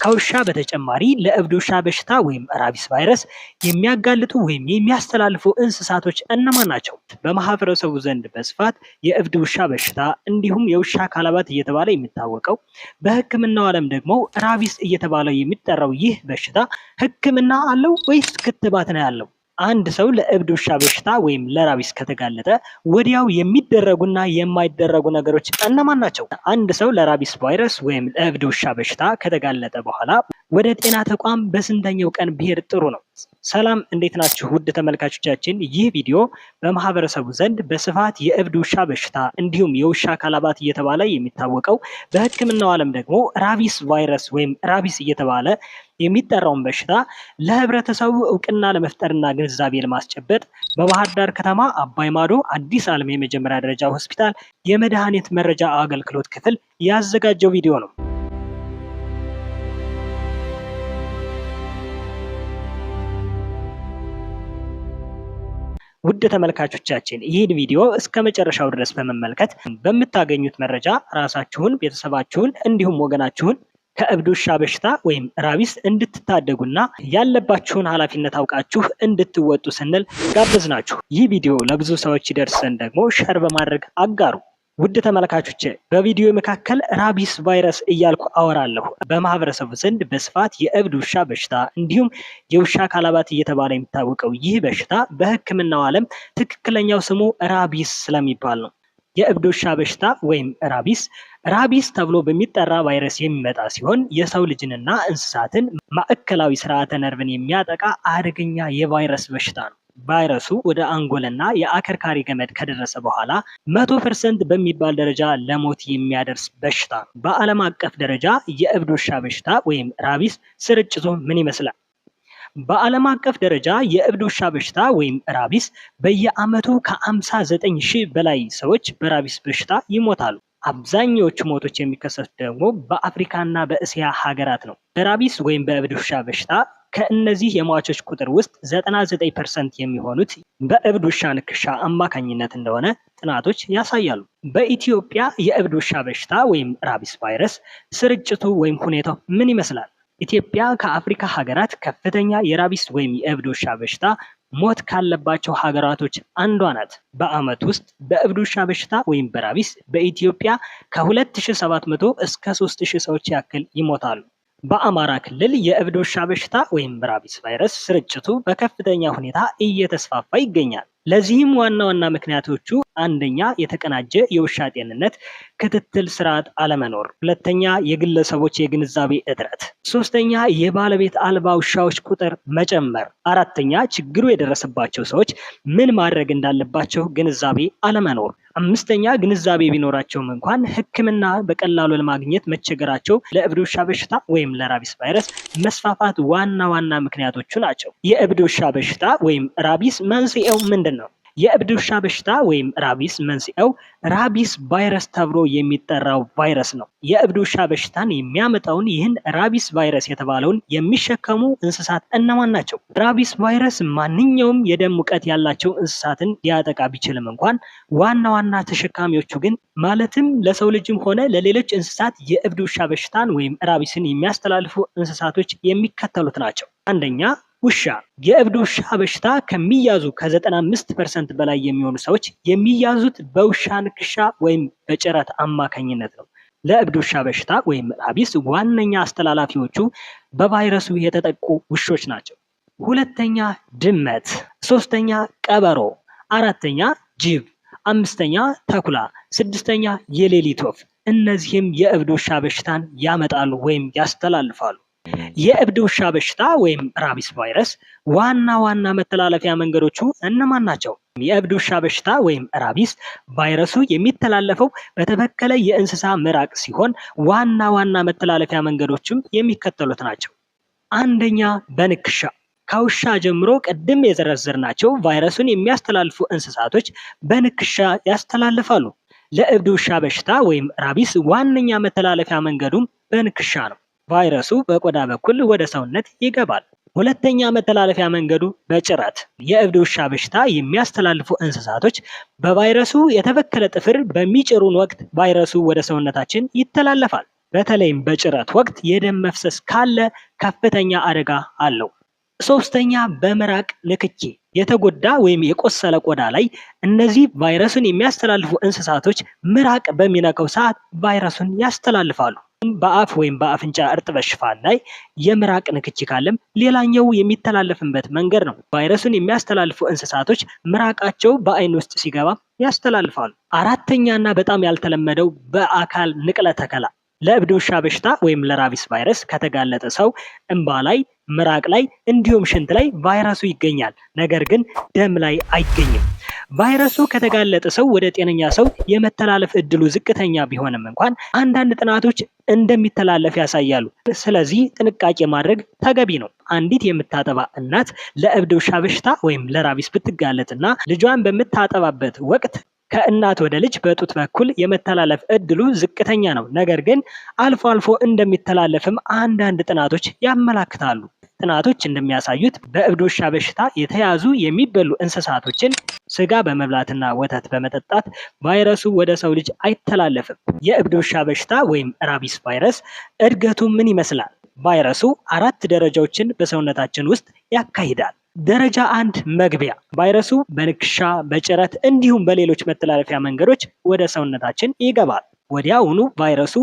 ከውሻ በተጨማሪ ለእብድ ውሻ በሽታ ወይም ራቢስ ቫይረስ የሚያጋልጡ ወይም የሚያስተላልፉ እንስሳቶች እነማን ናቸው? በማህበረሰቡ ዘንድ በስፋት የእብድ ውሻ በሽታ እንዲሁም የውሻ ካላባት እየተባለ የሚታወቀው በሕክምናው ዓለም ደግሞ ራቢስ እየተባለ የሚጠራው ይህ በሽታ ሕክምና አለው ወይስ ክትባት ነው ያለው? አንድ ሰው ለእብድ ውሻ በሽታ ወይም ለራቢስ ከተጋለጠ ወዲያው የሚደረጉና የማይደረጉ ነገሮች እነማን ናቸው? አንድ ሰው ለራቢስ ቫይረስ ወይም ለእብድ ውሻ በሽታ ከተጋለጠ በኋላ ወደ ጤና ተቋም በስንተኛው ቀን ቢሄድ ጥሩ ነው? ሰላም፣ እንዴት ናችሁ ውድ ተመልካቾቻችን? ይህ ቪዲዮ በማህበረሰቡ ዘንድ በስፋት የእብድ ውሻ በሽታ እንዲሁም የውሻ ካላባት እየተባለ የሚታወቀው በሕክምናው ዓለም ደግሞ ራቢስ ቫይረስ ወይም ራቢስ እየተባለ የሚጠራውን በሽታ ለህብረተሰቡ እውቅና ለመፍጠርና ግንዛቤ ለማስጨበጥ በባህር ዳር ከተማ አባይ ማዶ አዲስ ዓለም የመጀመሪያ ደረጃ ሆስፒታል የመድኃኒት መረጃ አገልግሎት ክፍል ያዘጋጀው ቪዲዮ ነው። ውድ ተመልካቾቻችን ይህን ቪዲዮ እስከ መጨረሻው ድረስ በመመልከት በምታገኙት መረጃ ራሳችሁን፣ ቤተሰባችሁን እንዲሁም ወገናችሁን ከእብድ ውሻ በሽታ ወይም ራቢስ እንድትታደጉና ያለባችሁን ኃላፊነት አውቃችሁ እንድትወጡ ስንል ጋበዝናችሁ። ይህ ቪዲዮ ለብዙ ሰዎች ይደርሰን ደግሞ ሸር በማድረግ አጋሩ። ውድ ተመልካቾች በቪዲዮ መካከል ራቢስ ቫይረስ እያልኩ አወራለሁ። በማህበረሰቡ ዘንድ በስፋት የእብድ ውሻ በሽታ እንዲሁም የውሻ ካላባት እየተባለ የሚታወቀው ይህ በሽታ በሕክምናው ዓለም ትክክለኛው ስሙ ራቢስ ስለሚባል ነው። የእብድ ውሻ በሽታ ወይም ራቢስ ተብሎ በሚጠራ ቫይረስ የሚመጣ ሲሆን የሰው ልጅንና እንስሳትን ማዕከላዊ ስርዓተ ነርቭን የሚያጠቃ አደገኛ የቫይረስ በሽታ ነው። ቫይረሱ ወደ አንጎልና የአከርካሪ ገመድ ከደረሰ በኋላ 100% በሚባል ደረጃ ለሞት የሚያደርስ በሽታ ነው። በዓለም አቀፍ ደረጃ የእብድ ውሻ በሽታ ወይም ራቢስ ስርጭቱ ምን ይመስላል? በዓለም አቀፍ ደረጃ የእብድ ውሻ በሽታ ወይም ራቢስ በየዓመቱ ከ59,000 በላይ ሰዎች በራቢስ በሽታ ይሞታሉ። አብዛኛዎቹ ሞቶች የሚከሰቱት ደግሞ በአፍሪካና በእስያ ሀገራት ነው። በራቢስ ወይም በእብድ ውሻ በሽታ ከእነዚህ የሟቾች ቁጥር ውስጥ 99% የሚሆኑት በእብድ ውሻ ንክሻ አማካኝነት እንደሆነ ጥናቶች ያሳያሉ። በኢትዮጵያ የእብድ ውሻ በሽታ ወይም ራቢስ ቫይረስ ስርጭቱ ወይም ሁኔታው ምን ይመስላል? ኢትዮጵያ ከአፍሪካ ሀገራት ከፍተኛ የራቢስ ወይም የእብድ ውሻ በሽታ ሞት ካለባቸው ሀገራቶች አንዷ ናት። በዓመት ውስጥ በእብድ ውሻ በሽታ ወይም በራቢስ በኢትዮጵያ ከ2700 እስከ 3000 ሰዎች ያክል ይሞታሉ። በአማራ ክልል የእብድ ውሻ በሽታ ወይም ራቢስ ቫይረስ ስርጭቱ በከፍተኛ ሁኔታ እየተስፋፋ ይገኛል። ለዚህም ዋና ዋና ምክንያቶቹ አንደኛ የተቀናጀ የውሻ ጤንነት ክትትል ስርዓት አለመኖር፣ ሁለተኛ የግለሰቦች የግንዛቤ እጥረት፣ ሶስተኛ የባለቤት አልባ ውሻዎች ቁጥር መጨመር፣ አራተኛ ችግሩ የደረሰባቸው ሰዎች ምን ማድረግ እንዳለባቸው ግንዛቤ አለመኖር፣ አምስተኛ ግንዛቤ ቢኖራቸውም እንኳን ሕክምና በቀላሉ ለማግኘት መቸገራቸው ለእብድ ውሻ በሽታ ወይም ለራቢስ ቫይረስ መስፋፋት ዋና ዋና ምክንያቶቹ ናቸው። የእብድ ውሻ በሽታ ወይም ራቢስ መንስኤው ምንድን ነው? የእብድ ውሻ በሽታ ወይም ራቢስ መንስኤው ራቢስ ቫይረስ ተብሎ የሚጠራው ቫይረስ ነው። የእብድ ውሻ በሽታን የሚያመጣውን ይህን ራቢስ ቫይረስ የተባለውን የሚሸከሙ እንስሳት እነማን ናቸው? ራቢስ ቫይረስ ማንኛውም የደም ሙቀት ያላቸው እንስሳትን ሊያጠቃ ቢችልም እንኳን ዋና ዋና ተሸካሚዎቹ ግን ማለትም ለሰው ልጅም ሆነ ለሌሎች እንስሳት የእብድ ውሻ በሽታን ወይም ራቢስን የሚያስተላልፉ እንስሳቶች የሚከተሉት ናቸው። አንደኛ ውሻ። የእብድ ውሻ በሽታ ከሚያዙ ከ95% በላይ የሚሆኑ ሰዎች የሚያዙት በውሻ ንክሻ ወይም በጭረት አማካኝነት ነው። ለእብድ ውሻ በሽታ ወይም ራቢስ ዋነኛ አስተላላፊዎቹ በቫይረሱ የተጠቁ ውሾች ናቸው። ሁለተኛ ድመት፣ ሶስተኛ ቀበሮ፣ አራተኛ ጅብ፣ አምስተኛ ተኩላ፣ ስድስተኛ የሌሊት ወፍ። እነዚህም የእብድ ውሻ በሽታን ያመጣሉ ወይም ያስተላልፋሉ። የእብድ ውሻ በሽታ ወይም ራቢስ ቫይረስ ዋና ዋና መተላለፊያ መንገዶቹ እነማን ናቸው? የእብድ ውሻ በሽታ ወይም ራቢስ ቫይረሱ የሚተላለፈው በተበከለ የእንስሳ ምራቅ ሲሆን ዋና ዋና መተላለፊያ መንገዶችም የሚከተሉት ናቸው። አንደኛ በንክሻ። ከውሻ ጀምሮ ቅድም የዘረዘርናቸው ቫይረሱን የሚያስተላልፉ እንስሳቶች በንክሻ ያስተላልፋሉ። ለእብድ ውሻ በሽታ ወይም ራቢስ ዋነኛ መተላለፊያ መንገዱም በንክሻ ነው። ቫይረሱ በቆዳ በኩል ወደ ሰውነት ይገባል። ሁለተኛ መተላለፊያ መንገዱ በጭረት። የእብድ ውሻ በሽታ የሚያስተላልፉ እንስሳቶች በቫይረሱ የተበከለ ጥፍር በሚጭሩን ወቅት ቫይረሱ ወደ ሰውነታችን ይተላለፋል። በተለይም በጭረት ወቅት የደም መፍሰስ ካለ ከፍተኛ አደጋ አለው። ሶስተኛ በምራቅ ንክኪ የተጎዳ ወይም የቆሰለ ቆዳ ላይ እነዚህ ቫይረሱን የሚያስተላልፉ እንስሳቶች ምራቅ በሚነካው ሰዓት ቫይረሱን ያስተላልፋሉ። በአፍ ወይም በአፍንጫ እርጥበት ሽፋን ላይ የምራቅ ንክኪ ካለም ሌላኛው የሚተላለፍበት መንገድ ነው። ቫይረሱን የሚያስተላልፉ እንስሳቶች ምራቃቸው በአይን ውስጥ ሲገባ ያስተላልፋሉ። አራተኛና በጣም ያልተለመደው በአካል ንቅለ ተከላ ለእብድ ውሻ በሽታ ወይም ለራቢስ ቫይረስ ከተጋለጠ ሰው እንባ ላይ፣ ምራቅ ላይ እንዲሁም ሽንት ላይ ቫይረሱ ይገኛል። ነገር ግን ደም ላይ አይገኝም። ቫይረሱ ከተጋለጠ ሰው ወደ ጤነኛ ሰው የመተላለፍ እድሉ ዝቅተኛ ቢሆንም እንኳን አንዳንድ ጥናቶች እንደሚተላለፍ ያሳያሉ። ስለዚህ ጥንቃቄ ማድረግ ተገቢ ነው። አንዲት የምታጠባ እናት ለእብድ ውሻ በሽታ ወይም ለራቢስ ብትጋለጥና ልጇን በምታጠባበት ወቅት ከእናት ወደ ልጅ በጡት በኩል የመተላለፍ እድሉ ዝቅተኛ ነው። ነገር ግን አልፎ አልፎ እንደሚተላለፍም አንዳንድ ጥናቶች ያመላክታሉ። ጥናቶች እንደሚያሳዩት በእብድ ውሻ በሽታ የተያዙ የሚበሉ እንስሳቶችን ስጋ በመብላትና ወተት በመጠጣት ቫይረሱ ወደ ሰው ልጅ አይተላለፍም። የእብድ ውሻ በሽታ ወይም ራቢስ ቫይረስ እድገቱ ምን ይመስላል? ቫይረሱ 4 ደረጃዎችን በሰውነታችን ውስጥ ያካሂዳል። ደረጃ 1 መግቢያ። ቫይረሱ በንክሻ፣ በጭረት እንዲሁም በሌሎች መተላለፊያ መንገዶች ወደ ሰውነታችን ይገባል። ወዲያውኑ ቫይረሱ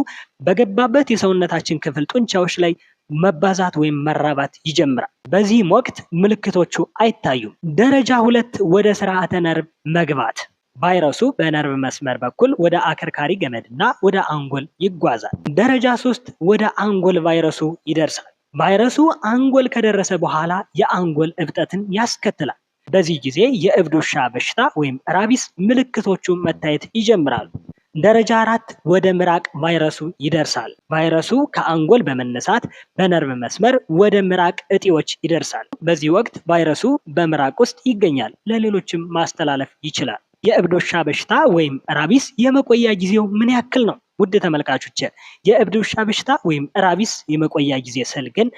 በገባበት የሰውነታችን ክፍል ጡንቻዎች ላይ መባዛት ወይም መራባት ይጀምራል። በዚህም ወቅት ምልክቶቹ አይታዩም። ደረጃ 2 ወደ ስርዓተ ነርቭ መግባት። ቫይረሱ በነርቭ መስመር በኩል ወደ አከርካሪ ገመድና ወደ አንጎል ይጓዛል። ደረጃ 3 ወደ አንጎል ቫይረሱ ይደርሳል። ቫይረሱ አንጎል ከደረሰ በኋላ የአንጎል እብጠትን ያስከትላል። በዚህ ጊዜ የእብድ ውሻ በሽታ ወይም ራቢስ ምልክቶቹ መታየት ይጀምራሉ። ደረጃ 4 ወደ ምራቅ ቫይረሱ ይደርሳል። ቫይረሱ ከአንጎል በመነሳት በነርቭ መስመር ወደ ምራቅ እጢዎች ይደርሳል። በዚህ ወቅት ቫይረሱ በምራቅ ውስጥ ይገኛል፣ ለሌሎችም ማስተላለፍ ይችላል። የእብድ ውሻ በሽታ ወይም ራቢስ የመቆያ ጊዜው ምን ያክል ነው? ውድ ተመልካቾች፣ የእብድ ውሻ በሽታ ወይም ራቢስ የመቆያ ጊዜ ስል ግን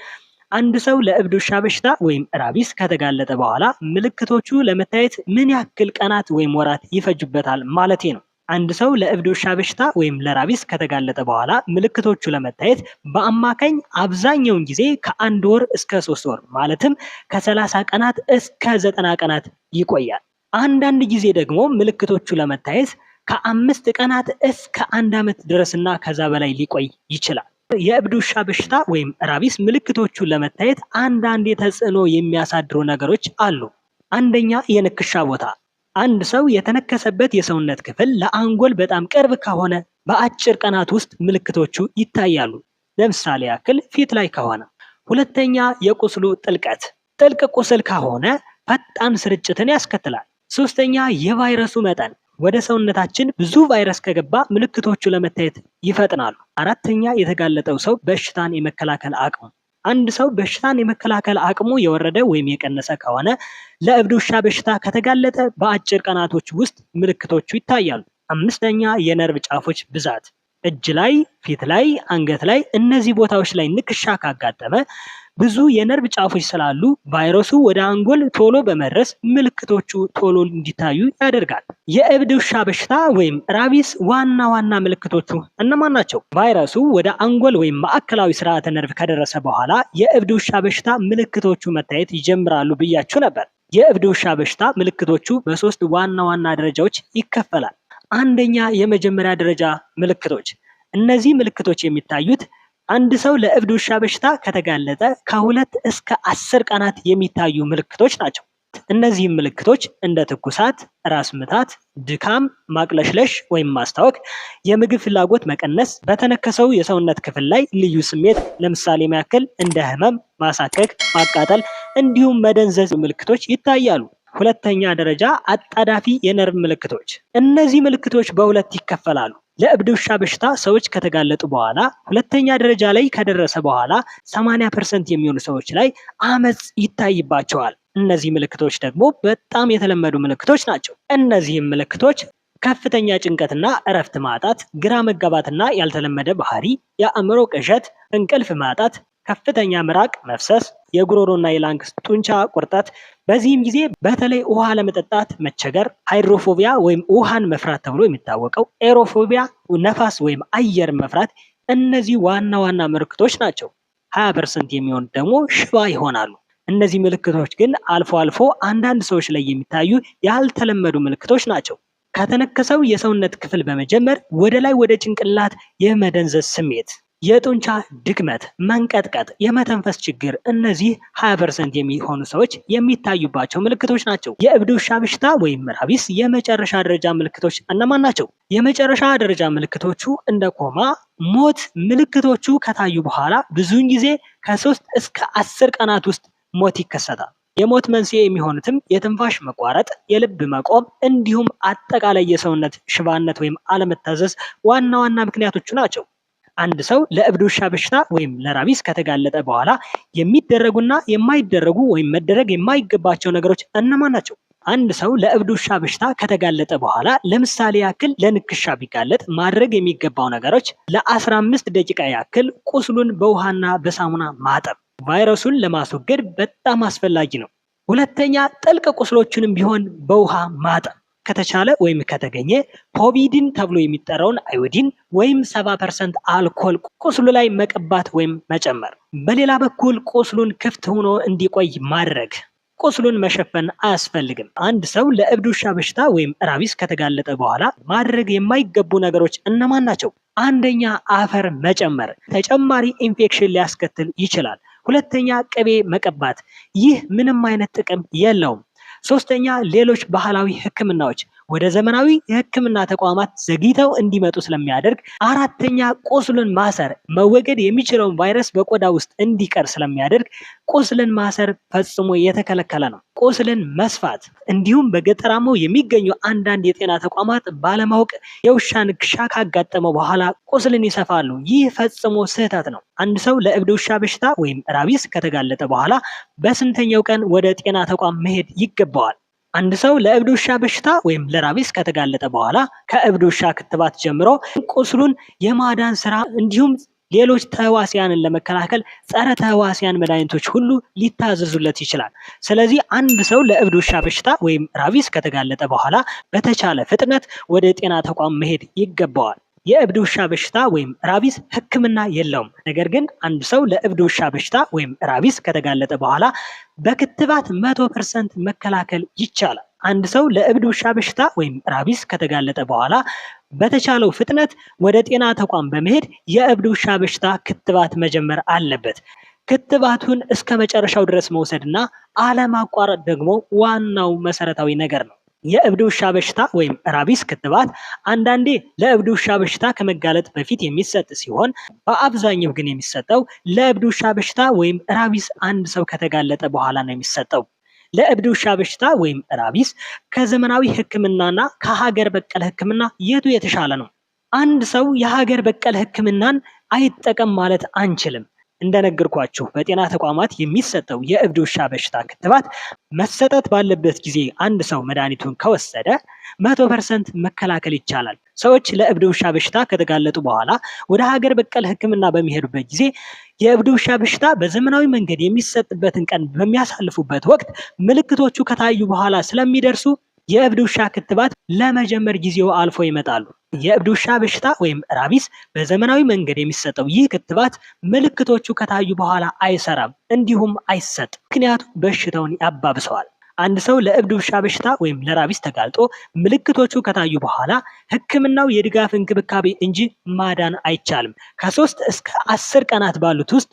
አንድ ሰው ለእብድ ውሻ በሽታ ወይም ራቢስ ከተጋለጠ በኋላ ምልክቶቹ ለመታየት ምን ያክል ቀናት ወይም ወራት ይፈጁበታል ማለቴ ነው። አንድ ሰው ለእብድ ውሻ በሽታ ወይም ለራቢስ ከተጋለጠ በኋላ ምልክቶቹ ለመታየት በአማካኝ አብዛኛውን ጊዜ ከ1 ወር እስከ 3 ወር ማለትም ከ30 ቀናት እስከ 90 ቀናት ይቆያል። አንዳንድ ጊዜ ደግሞ ምልክቶቹ ለመታየት ከ5 ቀናት እስከ 1 ዓመት ድረስና ከዛ በላይ ሊቆይ ይችላል። የእብድ ውሻ በሽታ ወይም ራቢስ ምልክቶቹን ለመታየት አንዳንድ ተጽዕኖ የሚያሳድሩ ነገሮች አሉ። አንደኛ፣ የንክሻ ቦታ። አንድ ሰው የተነከሰበት የሰውነት ክፍል ለአንጎል በጣም ቅርብ ከሆነ በአጭር ቀናት ውስጥ ምልክቶቹ ይታያሉ። ለምሳሌ ያክል ፊት ላይ ከሆነ። ሁለተኛ፣ የቁስሉ ጥልቀት። ጥልቅ ቁስል ከሆነ ፈጣን ስርጭትን ያስከትላል። ሶስተኛ፣ የቫይረሱ መጠን። ወደ ሰውነታችን ብዙ ቫይረስ ከገባ ምልክቶቹ ለመታየት ይፈጥናሉ። አራተኛ፣ የተጋለጠው ሰው በሽታን የመከላከል አቅሙ። አንድ ሰው በሽታን የመከላከል አቅሙ የወረደ ወይም የቀነሰ ከሆነ ለእብድ ውሻ በሽታ ከተጋለጠ በአጭር ቀናቶች ውስጥ ምልክቶቹ ይታያሉ። አምስተኛ፣ የነርቭ ጫፎች ብዛት። እጅ ላይ፣ ፊት ላይ፣ አንገት ላይ እነዚህ ቦታዎች ላይ ንክሻ ካጋጠመ ብዙ የነርቭ ጫፎች ስላሉ ቫይረሱ ወደ አንጎል ቶሎ በመድረስ ምልክቶቹ ቶሎ እንዲታዩ ያደርጋል። የእብድ ውሻ በሽታ ወይም ራቢስ ዋና ዋና ምልክቶቹ እነማን ናቸው? ቫይረሱ ወደ አንጎል ወይም ማዕከላዊ ስርዓተ ነርቭ ከደረሰ በኋላ የእብድ ውሻ በሽታ ምልክቶቹ መታየት ይጀምራሉ ብያችሁ ነበር። የእብድ ውሻ በሽታ ምልክቶቹ በ3 ዋና ዋና ደረጃዎች ይከፈላል። አንደኛ፣ የመጀመሪያ ደረጃ ምልክቶች። እነዚህ ምልክቶች የሚታዩት አንድ ሰው ለእብድ ውሻ በሽታ ከተጋለጠ ከ2 እስከ 10 ቀናት የሚታዩ ምልክቶች ናቸው። እነዚህም ምልክቶች እንደ ትኩሳት፣ ራስ ምታት፣ ድካም፣ ማቅለሽለሽ ወይም ማስታወክ፣ የምግብ ፍላጎት መቀነስ፣ በተነከሰው የሰውነት ክፍል ላይ ልዩ ስሜት ለምሳሌ ያክል እንደ ህመም፣ ማሳከክ፣ ማቃጠል እንዲሁም መደንዘዝ ምልክቶች ይታያሉ። ሁለተኛ ደረጃ አጣዳፊ የነርቭ ምልክቶች። እነዚህ ምልክቶች በ2 ይከፈላሉ። ለእብድ ውሻ በሽታ ሰዎች ከተጋለጡ በኋላ ሁለተኛ ደረጃ ላይ ከደረሰ በኋላ 80% የሚሆኑ ሰዎች ላይ አመጽ ይታይባቸዋል። እነዚህ ምልክቶች ደግሞ በጣም የተለመዱ ምልክቶች ናቸው። እነዚህም ምልክቶች ከፍተኛ ጭንቀትና እረፍት ማጣት፣ ግራ መጋባትና ያልተለመደ ባህሪ፣ የአእምሮ ቅዠት፣ እንቅልፍ ማጣት፣ ከፍተኛ ምራቅ መፍሰስ፣ የጉሮሮና የላንግ ጡንቻ ቁርጠት፣ በዚህም ጊዜ በተለይ ውሃ ለመጠጣት መቸገር፣ ሃይድሮፎቢያ ወይም ውሃን መፍራት ተብሎ የሚታወቀው፣ ኤሮፎቢያ ነፋስ ወይም አየር መፍራት፣ እነዚህ ዋና ዋና ምልክቶች ናቸው። 20% የሚሆኑት ደግሞ ሽባ ይሆናሉ። እነዚህ ምልክቶች ግን አልፎ አልፎ አንዳንድ ሰዎች ላይ የሚታዩ ያልተለመዱ ምልክቶች ናቸው። ከተነከሰው የሰውነት ክፍል በመጀመር ወደ ላይ ወደ ጭንቅላት የመደንዘዝ ስሜት፣ የጡንቻ ድክመት፣ መንቀጥቀጥ፣ የመተንፈስ ችግር፣ እነዚህ 20% የሚሆኑ ሰዎች የሚታዩባቸው ምልክቶች ናቸው። የእብድ ውሻ በሽታ ወይም ራቢስ የመጨረሻ ደረጃ ምልክቶች እነማን ናቸው? የመጨረሻ ደረጃ ምልክቶቹ እንደ ኮማ፣ ሞት ምልክቶቹ ከታዩ በኋላ ብዙውን ጊዜ ከ3 እስከ 10 ቀናት ውስጥ ሞት ይከሰታል። የሞት መንስኤ የሚሆኑትም የትንፋሽ መቋረጥ፣ የልብ መቆም እንዲሁም አጠቃላይ የሰውነት ሽባነት ወይም አለመታዘዝ ዋና ዋና ምክንያቶቹ ናቸው። አንድ ሰው ለእብድ ውሻ በሽታ ወይም ለራቢስ ከተጋለጠ በኋላ የሚደረጉና የማይደረጉ ወይም መደረግ የማይገባቸው ነገሮች እነማን ናቸው? አንድ ሰው ለእብድ ውሻ በሽታ ከተጋለጠ በኋላ ለምሳሌ ያክል ለንክሻ ቢጋለጥ ማድረግ የሚገባው ነገሮች ለ15 ደቂቃ ያክል ቁስሉን በውሃና በሳሙና ማጠብ ቫይረሱን ለማስወገድ በጣም አስፈላጊ ነው። ሁለተኛ፣ ጥልቅ ቁስሎችንም ቢሆን በውሃ ማጠብ ከተቻለ ወይም ከተገኘ ፖቪዲን ተብሎ የሚጠራውን አዮዲን ወይም 70% አልኮል ቁስሉ ላይ መቀባት ወይም መጨመር። በሌላ በኩል ቁስሉን ክፍት ሆኖ እንዲቆይ ማድረግ። ቁስሉን መሸፈን አያስፈልግም። አንድ ሰው ለእብድ ውሻ በሽታ ወይም ራቢስ ከተጋለጠ በኋላ ማድረግ የማይገቡ ነገሮች እነማን ናቸው? አንደኛ፣ አፈር መጨመር ተጨማሪ ኢንፌክሽን ሊያስከትል ይችላል። ሁለተኛ፣ ቅቤ መቀባት፣ ይህ ምንም አይነት ጥቅም የለውም። ሶስተኛ፣ ሌሎች ባህላዊ ህክምናዎች ወደ ዘመናዊ የህክምና ተቋማት ዘግይተው እንዲመጡ ስለሚያደርግ። አራተኛ፣ ቁስልን ማሰር መወገድ የሚችለውን ቫይረስ በቆዳ ውስጥ እንዲቀር ስለሚያደርግ ቁስልን ማሰር ፈጽሞ የተከለከለ ነው። ቁስልን መስፋት እንዲሁም በገጠራማው የሚገኙ አንዳንድ የጤና ተቋማት ባለማወቅ የውሻ ንክሻ ካጋጠመው በኋላ ቁስልን ይሰፋሉ። ይህ ፈጽሞ ስህተት ነው። አንድ ሰው ለእብድ ውሻ በሽታ ወይም ራቢስ ከተጋለጠ በኋላ በስንተኛው ቀን ወደ ጤና ተቋም መሄድ ይገባዋል? አንድ ሰው ለእብድ ውሻ በሽታ ወይም ለራቢስ ከተጋለጠ በኋላ ከእብድ ውሻ ክትባት ጀምሮ ቁስሉን የማዳን ስራ እንዲሁም ሌሎች ተህዋሲያንን ለመከላከል ጸረ ተህዋሲያን መድኃኒቶች ሁሉ ሊታዘዙለት ይችላል። ስለዚህ አንድ ሰው ለእብድ ውሻ በሽታ ወይም ራቢስ ከተጋለጠ በኋላ በተቻለ ፍጥነት ወደ ጤና ተቋም መሄድ ይገባዋል። የእብድ ውሻ በሽታ ወይም ራቢስ ህክምና የለውም። ነገር ግን አንድ ሰው ለእብድ ውሻ በሽታ ወይም ራቢስ ከተጋለጠ በኋላ በክትባት 100% መከላከል ይቻላል። አንድ ሰው ለእብድ ውሻ በሽታ ወይም ራቢስ ከተጋለጠ በኋላ በተቻለው ፍጥነት ወደ ጤና ተቋም በመሄድ የእብድ ውሻ በሽታ ክትባት መጀመር አለበት። ክትባቱን እስከ መጨረሻው ድረስ መውሰድና አለማቋረጥ ደግሞ ዋናው መሰረታዊ ነገር ነው። የእብድ ውሻ በሽታ ወይም ራቢስ ክትባት አንዳንዴ ለእብድ ውሻ በሽታ ከመጋለጥ በፊት የሚሰጥ ሲሆን በአብዛኛው ግን የሚሰጠው ለእብድ ውሻ በሽታ ወይም ራቢስ አንድ ሰው ከተጋለጠ በኋላ ነው የሚሰጠው። ለእብድ ውሻ በሽታ ወይም ራቢስ ከዘመናዊ ህክምናና ከሀገር በቀል ህክምና የቱ የተሻለ ነው? አንድ ሰው የሀገር በቀል ህክምናን አይጠቀም ማለት አንችልም። እንደነገርኳችሁ በጤና ተቋማት የሚሰጠው የእብድ ውሻ በሽታ ክትባት መሰጠት ባለበት ጊዜ አንድ ሰው መድኃኒቱን ከወሰደ 100% መከላከል ይቻላል። ሰዎች ለእብድ ውሻ በሽታ ከተጋለጡ በኋላ ወደ ሀገር በቀል ህክምና በሚሄዱበት ጊዜ የእብድ ውሻ በሽታ በዘመናዊ መንገድ የሚሰጥበትን ቀን በሚያሳልፉበት ወቅት ምልክቶቹ ከታዩ በኋላ ስለሚደርሱ የእብድ ውሻ ክትባት ለመጀመር ጊዜው አልፎ ይመጣሉ። የእብድ ውሻ በሽታ ወይም ራቢስ በዘመናዊ መንገድ የሚሰጠው ይህ ክትባት ምልክቶቹ ከታዩ በኋላ አይሰራም፣ እንዲሁም አይሰጥ፣ ምክንያቱም በሽታውን ያባብሰዋል። አንድ ሰው ለእብድ ውሻ በሽታ ወይም ለራቢስ ተጋልጦ ምልክቶቹ ከታዩ በኋላ ህክምናው የድጋፍ እንክብካቤ እንጂ ማዳን አይቻልም። ከ3 እስከ 10 ቀናት ባሉት ውስጥ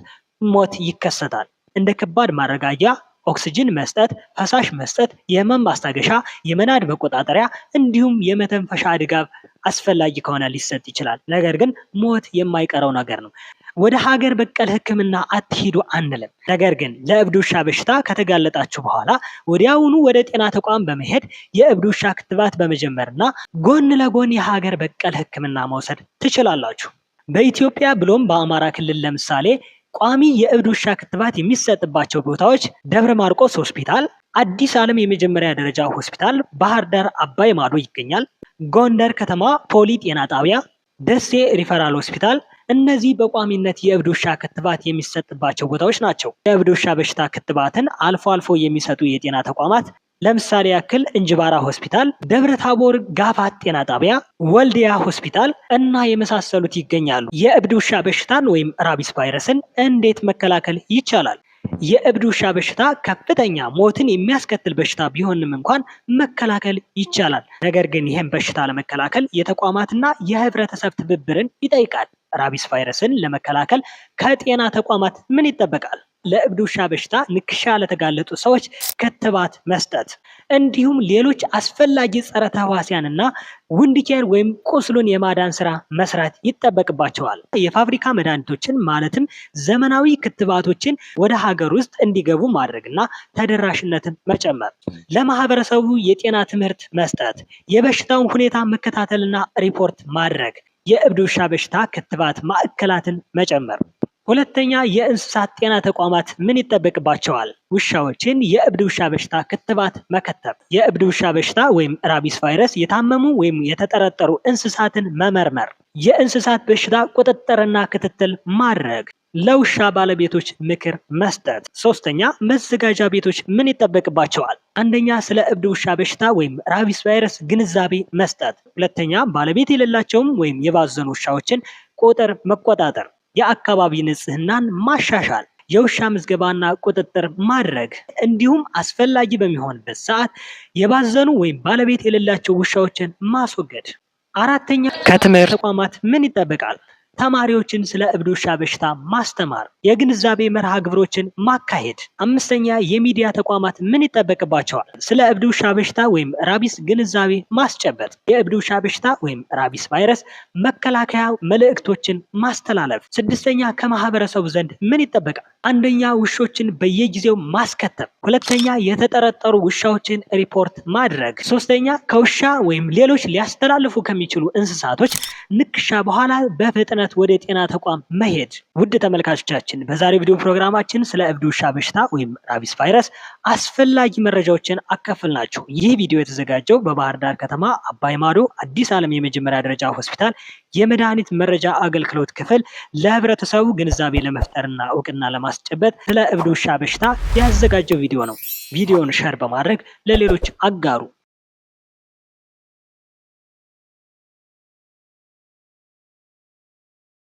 ሞት ይከሰታል። እንደ ከባድ ማረጋጊያ ኦክሲጅን መስጠት፣ ፈሳሽ መስጠት፣ የህመም ማስታገሻ፣ የመናድ መቆጣጠሪያ እንዲሁም የመተንፈሻ ድጋፍ አስፈላጊ ከሆነ ሊሰጥ ይችላል። ነገር ግን ሞት የማይቀረው ነገር ነው። ወደ ሀገር በቀል ህክምና አትሂዱ አንልም። ነገር ግን ለእብድ ውሻ በሽታ ከተጋለጣችሁ በኋላ ወዲያውኑ ወደ ጤና ተቋም በመሄድ የእብድ ውሻ ክትባት በመጀመርና ጎን ለጎን የሀገር በቀል ህክምና መውሰድ ትችላላችሁ። በኢትዮጵያ ብሎም በአማራ ክልል ለምሳሌ ቋሚ የእብድ ውሻ ክትባት የሚሰጥባቸው ቦታዎች ደብረ ማርቆስ ሆስፒታል፣ አዲስ ዓለም የመጀመሪያ ደረጃ ሆስፒታል፣ ባህር ዳር አባይ ማዶ ይገኛል፣ ጎንደር ከተማ ፖሊ ጤና ጣቢያ፣ ደሴ ሪፈራል ሆስፒታል። እነዚህ በቋሚነት የእብድ ውሻ ክትባት የሚሰጥባቸው ቦታዎች ናቸው። የእብድ ውሻ በሽታ ክትባትን አልፎ አልፎ የሚሰጡ የጤና ተቋማት ለምሳሌ ያክል እንጅባራ ሆስፒታል፣ ደብረ ታቦር ጋፋት ጤና ጣቢያ፣ ወልዲያ ሆስፒታል እና የመሳሰሉት ይገኛሉ። የእብድ ውሻ በሽታን ወይም ራቢስ ቫይረስን እንዴት መከላከል ይቻላል? የእብድ ውሻ በሽታ ከፍተኛ ሞትን የሚያስከትል በሽታ ቢሆንም እንኳን መከላከል ይቻላል። ነገር ግን ይህን በሽታ ለመከላከል የተቋማትና የህብረተሰብ ትብብርን ይጠይቃል። ራቢስ ቫይረስን ለመከላከል ከጤና ተቋማት ምን ይጠበቃል? ለእብድ ውሻ በሽታ ንክሻ ለተጋለጡ ሰዎች ክትባት መስጠት እንዲሁም ሌሎች አስፈላጊ ጸረ ተህዋሲያንና ውንድ ኬር ወይም ቁስሉን የማዳን ስራ መስራት ይጠበቅባቸዋል። የፋብሪካ መድኃኒቶችን ማለትም ዘመናዊ ክትባቶችን ወደ ሀገር ውስጥ እንዲገቡ ማድረግና ተደራሽነትን መጨመር፣ ለማህበረሰቡ የጤና ትምህርት መስጠት፣ የበሽታውን ሁኔታ መከታተልና ሪፖርት ማድረግ፣ የእብድ ውሻ በሽታ ክትባት ማዕከላትን መጨመር። ሁለተኛ፣ የእንስሳት ጤና ተቋማት ምን ይጠበቅባቸዋል? ውሻዎችን የእብድ ውሻ በሽታ ክትባት መከተብ። የእብድ ውሻ በሽታ ወይም ራቢስ ቫይረስ የታመሙ ወይም የተጠረጠሩ እንስሳትን መመርመር። የእንስሳት በሽታ ቁጥጥርና ክትትል ማድረግ። ለውሻ ባለቤቶች ምክር መስጠት። ሶስተኛ፣ መዘጋጃ ቤቶች ምን ይጠበቅባቸዋል? አንደኛ፣ ስለ እብድ ውሻ በሽታ ወይም ራቢስ ቫይረስ ግንዛቤ መስጠት። ሁለተኛ፣ ባለቤት የሌላቸውም ወይም የባዘኑ ውሻዎችን ቁጥር መቆጣጠር። የአካባቢ ንጽህናን ማሻሻል፣ የውሻ ምዝገባና ቁጥጥር ማድረግ እንዲሁም አስፈላጊ በሚሆንበት ሰዓት የባዘኑ ወይም ባለቤት የሌላቸው ውሻዎችን ማስወገድ። አራተኛ፣ ከትምህርት ተቋማት ምን ይጠበቃል? ተማሪዎችን ስለ እብድ ውሻ በሽታ ማስተማር፣ የግንዛቤ መርሃ ግብሮችን ማካሄድ። አምስተኛ፣ የሚዲያ ተቋማት ምን ይጠበቅባቸዋል? ስለ እብድ ውሻ በሽታ ወይም ራቢስ ግንዛቤ ማስጨበጥ፣ የእብድ ውሻ በሽታ ወይም ራቢስ ቫይረስ መከላከያ መልእክቶችን ማስተላለፍ። ስድስተኛ፣ ከማህበረሰቡ ዘንድ ምን ይጠበቃል? አንደኛ፣ ውሾችን በየጊዜው ማስከተብ። ሁለተኛ፣ የተጠረጠሩ ውሻዎችን ሪፖርት ማድረግ። ሶስተኛ፣ ከውሻ ወይም ሌሎች ሊያስተላልፉ ከሚችሉ እንስሳቶች ንክሻ በኋላ በፍጥነት ወደ ጤና ተቋም መሄድ። ውድ ተመልካቾቻችን በዛሬው ቪዲዮ ፕሮግራማችን ስለ እብድ ውሻ በሽታ ወይም ራቢስ ቫይረስ አስፈላጊ መረጃዎችን አካፈልናችሁ። ይህ ቪዲዮ የተዘጋጀው በባህር ዳር ከተማ አባይ ማዶ አዲስ ዓለም የመጀመሪያ ደረጃ ሆስፒታል የመድኃኒት መረጃ አገልግሎት ክፍል ለህብረተሰቡ ግንዛቤ ለመፍጠርና እውቅና ለማስጨበጥ ስለ እብድ ውሻ በሽታ ያዘጋጀው ቪዲዮ ነው። ቪዲዮውን ሸር በማድረግ ለሌሎች አጋሩ።